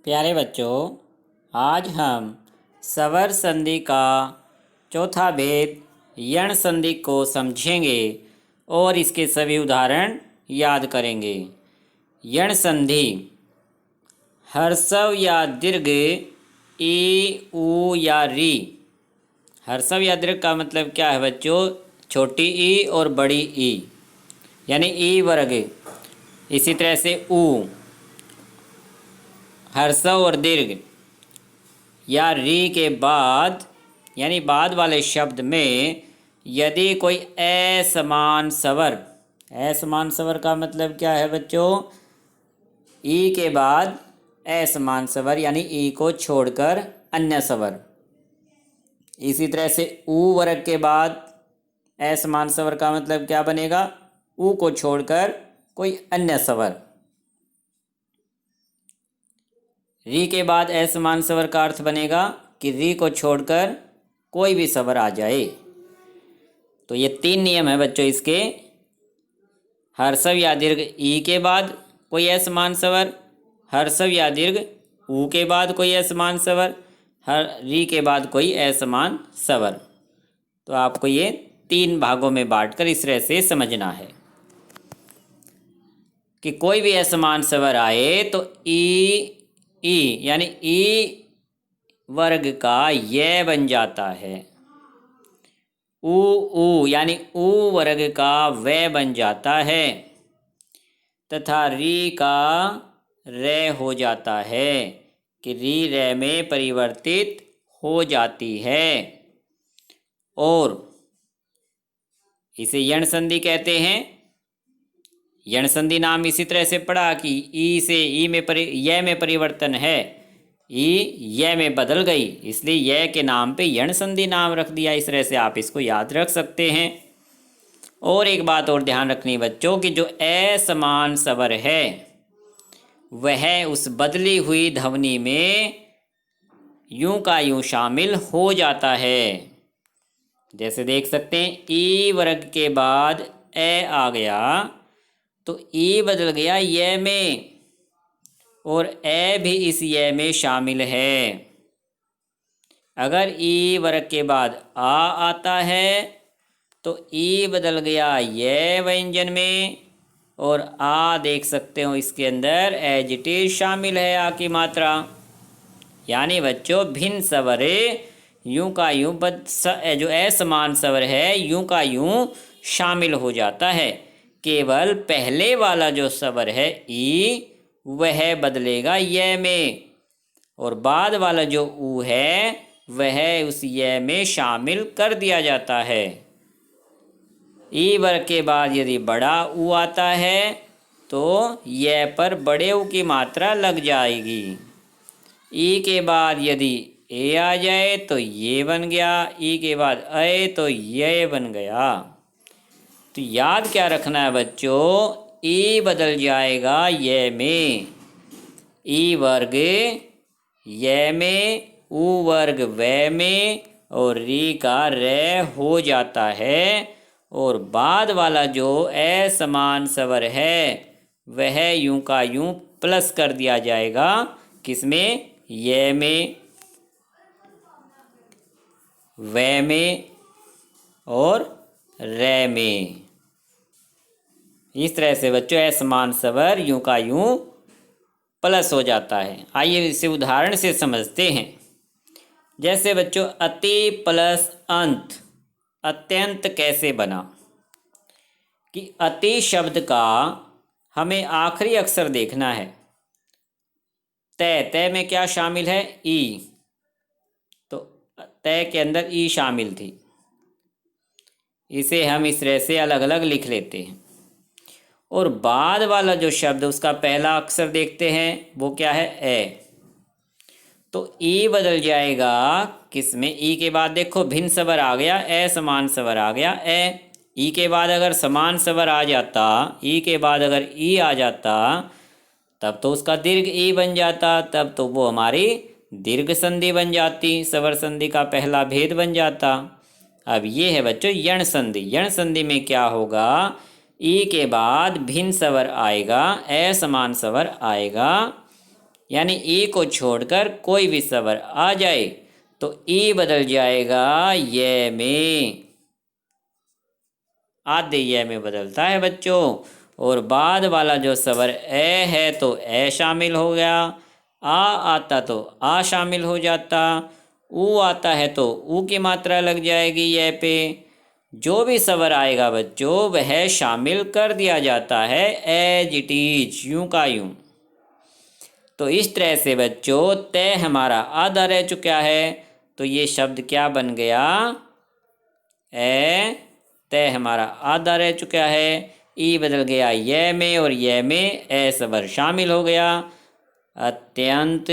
प्यारे बच्चों, आज हम स्वर संधि का चौथा भेद यण संधि को समझेंगे और इसके सभी उदाहरण याद करेंगे। यण संधि ह्रस्व या दीर्घ ई, ऊ या री। ह्रस्व या दीर्घ का मतलब क्या है बच्चों? छोटी ई और बड़ी ई, यानी ई वर्ग। इसी तरह से ऊ ह्रस्व और दीर्घ, या री के बाद यानी बाद वाले शब्द में यदि कोई असमान स्वर, असमान स्वर का मतलब क्या है बच्चों? ई के बाद असमान स्वर यानी ई को छोड़कर अन्य स्वर। इसी तरह से ऊ वर्ग के बाद असमान स्वर का मतलब क्या बनेगा? ऊ को छोड़कर कोई अन्य स्वर। री के बाद असमान स्वर का अर्थ बनेगा कि री को छोड़कर कोई भी स्वर आ जाए। तो ये तीन नियम है बच्चों इसके। ह्रस्व या दीर्घ ई के बाद कोई असमान स्वर, ह्रस्व या दीर्घ ऊ के बाद कोई असमान स्वर, री के बाद कोई असमान स्वर। तो आपको ये तीन भागों में बांटकर इस तरह से समझना है कि कोई भी असमान स्वर आए तो ई यानी ई वर्ग का ये बन जाता है। ऊ यानी ऊ वर्ग का वे बन जाता है तथा री का रे हो जाता है कि री रे में परिवर्तित हो जाती है और इसे यण संधि कहते हैं। यण संधि नाम इसी तरह से पढ़ा कि ई से ई में य में परिवर्तन है, ई य में बदल गई, इसलिए य के नाम पे यण संधि नाम रख दिया। इस तरह से आप इसको याद रख सकते हैं। और एक बात और ध्यान रखनी बच्चों कि जो असमान स्वर है वह उस बदली हुई ध्वनि में यूं का यूं शामिल हो जाता है। जैसे देख सकते हैं ई वर्ग के बाद ए आ गया तो ई बदल गया ये में और ए भी इस ये में शामिल है। अगर ई वर्ग के बाद आ आता है तो ई बदल गया ये व्यंजन में और आ देख सकते हो इसके अंदर एज इट इज शामिल है आ की मात्रा। यानी बच्चों भिन्न स्वर यूं का यूं जो असमान स्वर है यूं का यूं शामिल हो जाता है। केवल पहले वाला जो स्वर है ई वह बदलेगा ये में और बाद वाला जो ऊ है वह उस ये में शामिल कर दिया जाता है। ई वर्ग के बाद यदि बड़ा ऊ आता है तो ये पर बड़े ऊ की मात्रा लग जाएगी। ई के बाद यदि ए आ जाए तो ये बन गया, ई के बाद ए तो ये बन गया। तो याद क्या रखना है बच्चों? ई बदल जाएगा ये में, ई वर्ग ये में, ऊ वर्ग वे में और री का रे हो जाता है और बाद वाला जो असमान स्वर है वह यूं का यूं प्लस कर दिया जाएगा। किसमें? ये में, वे में और रे में। इस तरह से बच्चों असमान स्वर यूं का यूं प्लस हो जाता है। आइए इसे उदाहरण से समझते हैं। जैसे बच्चों अति प्लस अंत, अत्यंत कैसे बना? कि अति शब्द का हमें आखिरी अक्षर देखना है। तय, तय में क्या शामिल है? ई। तो तय के अंदर ई शामिल थी। इसे हम इस तरह से अलग अलग लिख लेते हैं। और बाद वाला जो शब्द उसका पहला अक्षर देखते हैं वो क्या है? ए। तो ई बदल जाएगा किसमें? ई के बाद देखो भिन्न स्वर आ गया, असमान स्वर आ गया ए। ई के बाद अगर समान स्वर आ जाता, ई के बाद अगर ई आ जाता तब तो उसका दीर्घ ई बन जाता, तब तो वो हमारी दीर्घ संधि बन जाती, स्वर संधि का पहला भेद बन जाता। अब ये है बच्चों यण संधि। यण संधि में क्या होगा? ई के बाद भिन्न स्वर आएगा, असमान स्वर आएगा यानी ई को छोड़कर कोई भी स्वर आ जाए तो ई बदल जाएगा ये में, आधे ये में बदलता है बच्चों। और बाद वाला जो स्वर ए है तो ए शामिल हो गया, आ आता तो आ शामिल हो जाता, ऊ आता है तो ऊ की मात्रा लग जाएगी ये पे। जो भी स्वर आएगा बच्चों वह शामिल कर दिया जाता है एज इट इज, यूं का यूं। तो इस तरह से बच्चों तय हमारा आधा रह चुका है, तो ये शब्द क्या बन गया, ए तय हमारा आधा रह चुका है, ई बदल गया ये में और ये में ए स्वर शामिल हो गया। अत्यंत,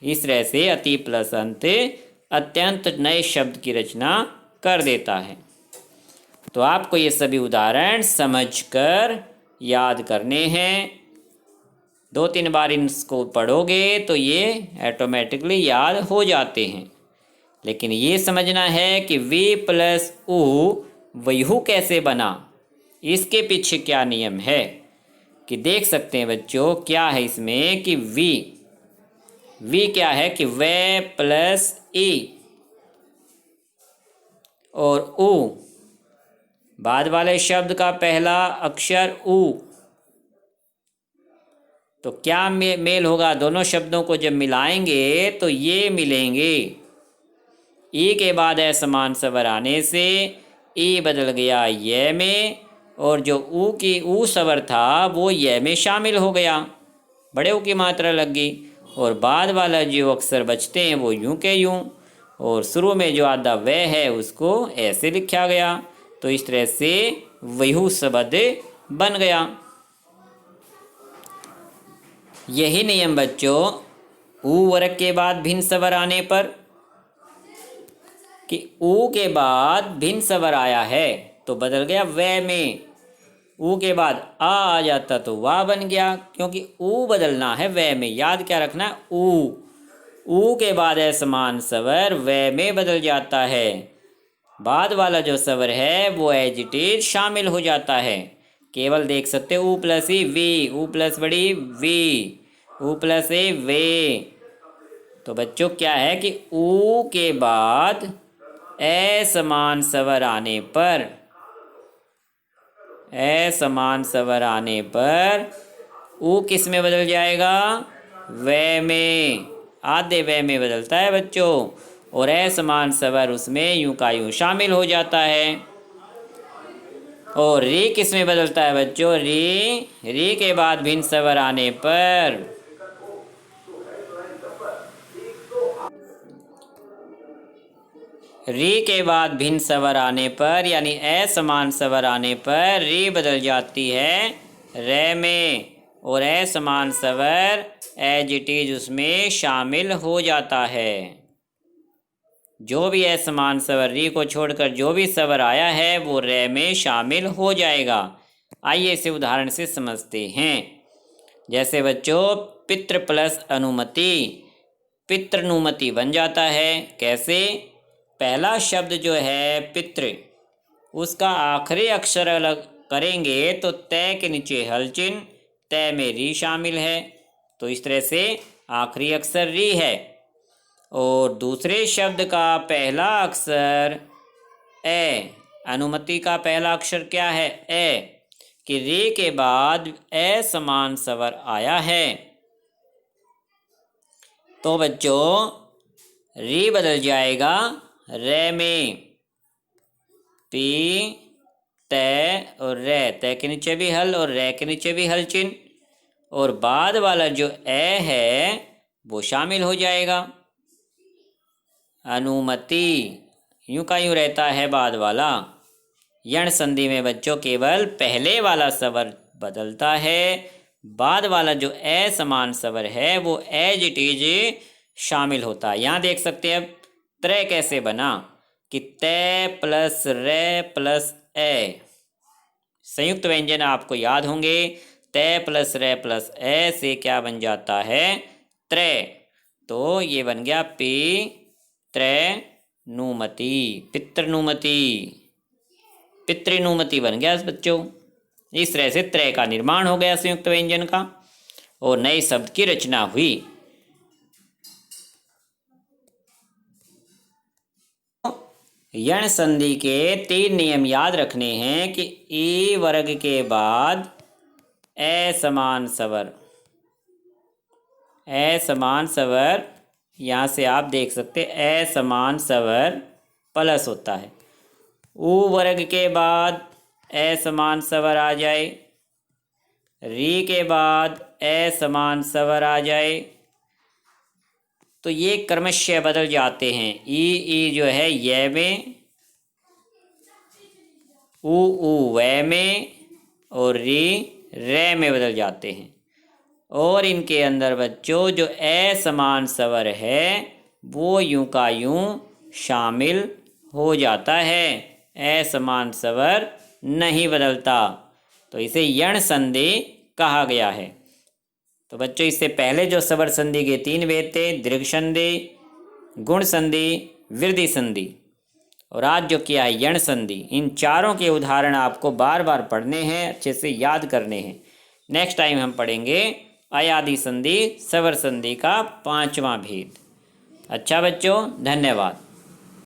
इस तरह से अति प्लस अंत अत्यंत नए शब्द की रचना कर देता है। तो आपको ये सभी उदाहरण समझकर याद करने हैं। 2-3 बार इनको पढ़ोगे तो ये ऑटोमेटिकली याद हो जाते हैं। लेकिन ये समझना है कि वी प्लस ऊ वयू कैसे बना, इसके पीछे क्या नियम है कि देख सकते हैं बच्चों। क्या है इसमें कि वी क्या है कि वे प्लस ई और ऊ, बाद वाले शब्द का पहला अक्षर ऊ, तो क्या मेल होगा, दोनों शब्दों को जब मिलाएंगे तो ये मिलेंगे। ई के बाद असमान स्वर आने से ई बदल गया ये में, और जो ऊ स्वर था वो ये में शामिल हो गया, बड़े ऊ की मात्रा लग गई। और बाद वाला जो अक्षर बचते हैं वो यूं के यूं, और शुरू में जो आधा वह है उसको ऐसे लिखा गया। तो इस तरह से वयू शब्द बन गया। यही नियम बच्चों ऊ वर्ग के बाद भिन्न स्वर आने पर, कि ऊ के बाद भिन्न स्वर आया है तो बदल गया वह में, ऊ के बाद आ जाता तो वाह बन गया, क्योंकि ऊ बदलना है वह में, याद क्या रखना है, ऊ के बाद असमान स्वर वह में बदल जाता है। बाद वाला जो स्वर है वो एज इट इज शामिल हो जाता है। केवल देख सकते हो ऊ प्लस ई वी, ऊ प्लस बड़ी वी, ऊ प्लस ए वे। तो बच्चों क्या है कि ऊ के बाद असमान स्वर आने पर, असमान स्वर आने पर ऊ किस में बदल जाएगा, वे में, आधे वे में बदलता है बच्चों, और असमान स्वर उसमें यूं का यूं शामिल हो जाता है। और री किस में बदलता है बच्चों, री के बाद भिन्न स्वर आने पर, री के बाद भिन्न स्वर आने पर यानी असमान स्वर आने पर री बदल जाती है रे में, और असमान स्वर एज इट इज उसमें शामिल हो जाता है। जो भी असमान स्वर री को छोड़कर जो भी स्वर आया है वो रे में शामिल हो जाएगा। आइए इसे उदाहरण से समझते हैं। जैसे बच्चों पितृ प्लस अनुमति, पितृनुमति बन जाता है। कैसे, पहला शब्द जो है पितृ, उसका आखिरी अक्षर अलग करेंगे तो तय के नीचे हल चिन्ह, तय में री शामिल है, तो इस तरह से आखिरी अक्षर री है। और दूसरे शब्द का पहला अक्षर ए, अनुमति का पहला अक्षर क्या है, ए, कि री के बाद ए समान स्वर आया है, तो बच्चों री बदल जाएगा रे में, पी तय और रे, तय के नीचे भी हल और रे के नीचे भी हल चिन्ह, और बाद वाला जो ए है वो शामिल हो जाएगा। अनुमति यूं का यूं रहता है बाद वाला। यण संधि में बच्चों केवल पहले वाला स्वर बदलता है, बाद वाला जो ए समान स्वर है वो एज इट इज शामिल होता है। यहाँ देख सकते हैं अब त्रय कैसे बना, कि तय प्लस रे प्लस ए, संयुक्त व्यंजन आपको याद होंगे। तय प्लस रे प्लस ए से क्या बन जाता है, त्रय, तो ये बन गया पी त्रय नुमति, पितृनुमति, पितृनुमति बन गया बच्चों। इस तरह से त्रय का निर्माण हो गया संयुक्त व्यंजन का और नए शब्द की रचना हुई। यण संधि के 3 नियम याद रखने हैं कि ई वर्ग के बाद असमान स्वर, असमान स्वर यहाँ से आप देख सकते असमान स्वर प्लस होता है। उ वर्ग के बाद असमान स्वर आ जाए, री के बाद असमान स्वर आ जाए तो ये क्रमशः बदल जाते हैं। ई जो है ये में, उ वै में और री रे में बदल जाते हैं। और इनके अंदर बच्चों जो असमान स्वर है वो यूं का यूं शामिल हो जाता है, असमान स्वर नहीं बदलता, तो इसे यण संधि कहा गया है। तो बच्चों इससे पहले जो स्वर संधि के 3 भेद थे, दीर्घ संधि, गुण संधि, वृद्धि संधि, और आज जो किया है यण संधि, इन चारों के उदाहरण आपको बार बार पढ़ने हैं, अच्छे से याद करने हैं। नेक्स्ट टाइम हम पढ़ेंगे अयादि संधि, स्वर संधि का 5वां भेद। अच्छा बच्चों, धन्यवाद।